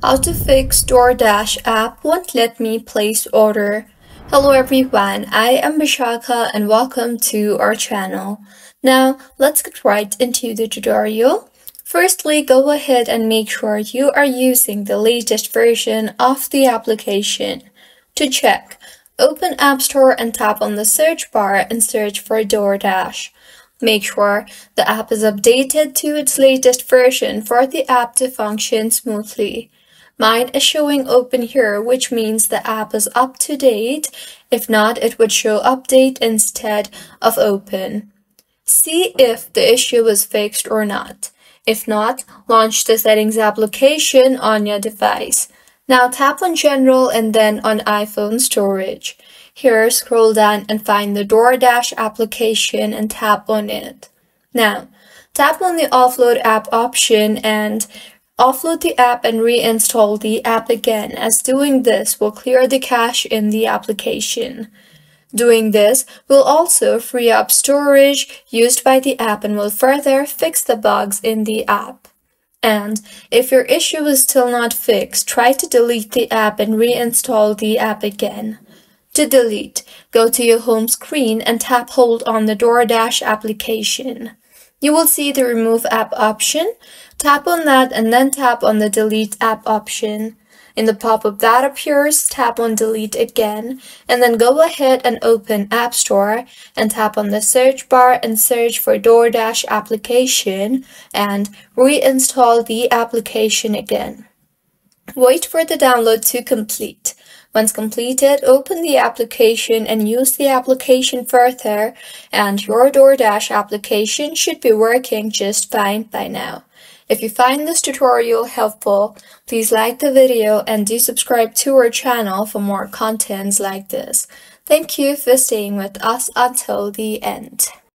How to fix DoorDash app won't let me place order. Hello everyone, I am Bishaka and welcome to our channel. Now let's get right into the tutorial. Firstly, go ahead and make sure you are using the latest version of the application. To check, open App Store and tap on the search bar and search for DoorDash. Make sure the app is updated to its latest version for the app to function smoothly. Mine is showing open here, which means the app is up to date. If not, it would show update instead of open. See if the issue is fixed or not. If not, launch the settings application on your device. Now tap on General and then on iPhone Storage. Here, scroll down and find the DoorDash application and tap on it. Now, tap on the Offload App option and offload the app and reinstall the app again, as doing this will clear the cache in the application. Doing this will also free up storage used by the app and will further fix the bugs in the app. And if your issue is still not fixed, try to delete the app and reinstall the app again. To delete, go to your home screen and tap hold on the DoorDash application. You will see the Remove App option. Tap on that and then tap on the Delete App option. In the pop-up that appears, tap on Delete again, and then go ahead and open App Store and tap on the search bar and search for DoorDash application and reinstall the application again. Wait for the download to complete. Once completed, open the application and use the application further, and your DoorDash application should be working just fine by now. If you find this tutorial helpful, please like the video and do subscribe to our channel for more contents like this. Thank you for staying with us until the end.